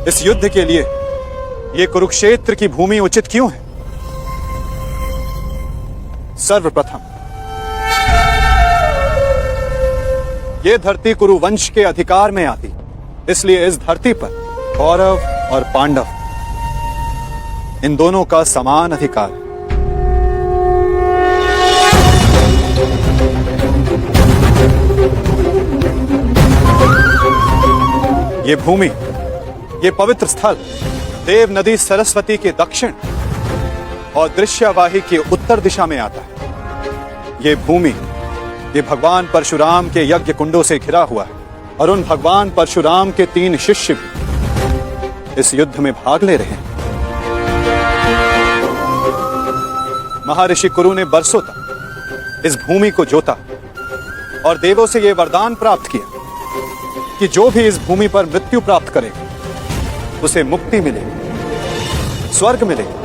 इस युद्ध के लिए ये कुरुक्षेत्र की भूमि उचित क्यों है? सर्वप्रथम ये धरती कुरुवंश के अधिकार में आती, इसलिए इस धरती पर कौरव और पांडव इन दोनों का समान अधिकार है। ये भूमि, ये पवित्र स्थल देव नदी सरस्वती के दक्षिण और दृश्यवाही के उत्तर दिशा में आता है। ये भूमि, ये भगवान परशुराम के यज्ञ कुंडों से घिरा हुआ है और उन भगवान परशुराम के 3 शिष्य भी इस युद्ध में भाग ले रहे हैं। महर्षि कुरु ने बरसों तक इस भूमि को जोता और देवों से यह वरदान प्राप्त किया कि जो भी इस भूमि पर मृत्यु प्राप्त करेगा उसे मुक्ति मिलेगी, स्वर्ग मिलेगा।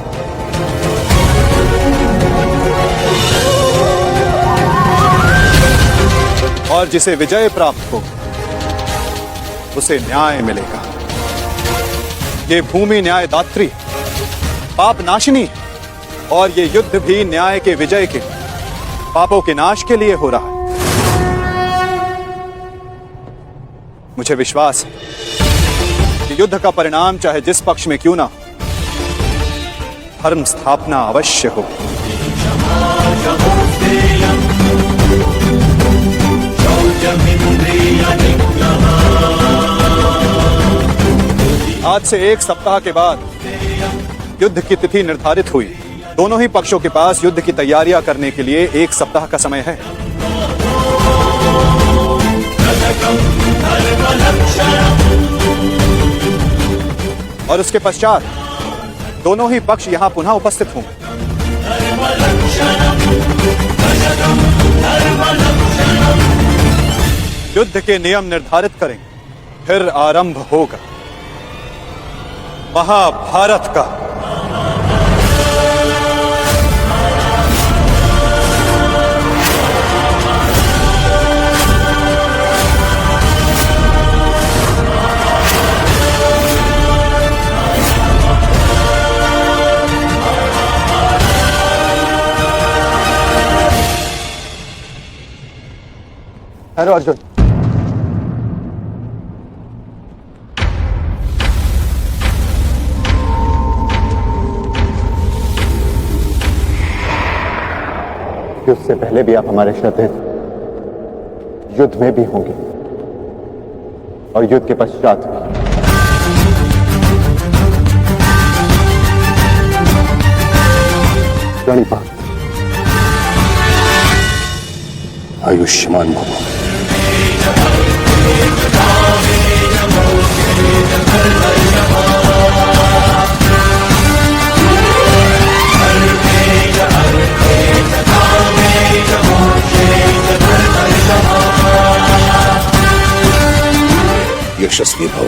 और जिसे विजय प्राप्त हो उसे न्याय मिलेगा। ये भूमि न्यायदात्री, पाप नाशिनी है और ये युद्ध भी न्याय के विजय के, पापों के नाश के लिए हो रहा है। मुझे विश्वास है कि युद्ध का परिणाम चाहे जिस पक्ष में क्यों ना हो, धर्म स्थापना अवश्य हो। आज से 1 सप्ताह के बाद युद्ध की तिथि निर्धारित हुई। दोनों ही पक्षों के पास युद्ध की तैयारियां करने के लिए 1 सप्ताह का समय है। और उसके पश्चात दोनों ही पक्ष यहां पुनः उपस्थित होंगे। युद्ध के नियम निर्धारित करेंगे, फिर आरंभ होगा महाभारत का। हेलो अर्जुन, युद्ध से पहले भी आप हमारे श्रद्धेय थे, युद्ध में भी होंगे और युद्ध के पश्चात भी। प्रणिपात। आयुष्मान भव। यशस्वी भव।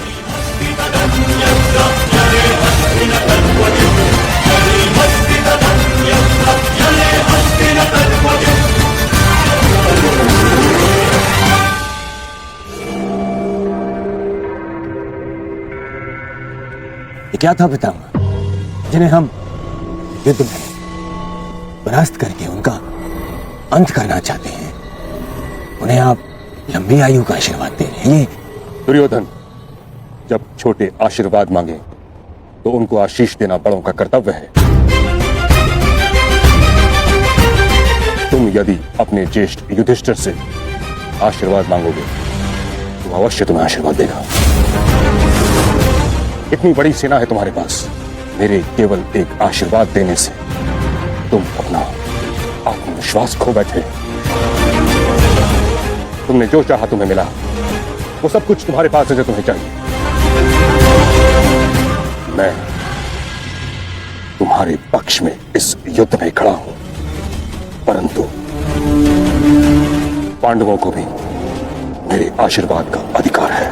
ये क्या था पितामह, जिन्हें हम युद्ध में परास्त करके उनका अंत करना चाहते हैं? उन्हें आप लंबी आयु का आशीर्वाद दे रहे हैं। दुर्योधन, जब छोटे आशीर्वाद मांगे तो उनको आशीष देना बड़ों का कर्तव्य है। तुम यदि अपने ज्येष्ठ युधिष्ठिर से आशीर्वाद मांगोगे तो अवश्य तुम्हें आशीर्वाद देगा। इतनी बड़ी सेना है तुम्हारे पास, मेरे केवल एक आशीर्वाद देने से तुम अपना आत्मविश्वास खो बैठे। तुमने जो चाहा तुम्हें मिला, वो सब कुछ तुम्हारे पास है जो तुम्हें चाहिए। मैं तुम्हारे पक्ष में इस युद्ध में खड़ा हूं, परंतु पांडवों को भी मेरे आशीर्वाद का अधिकार है।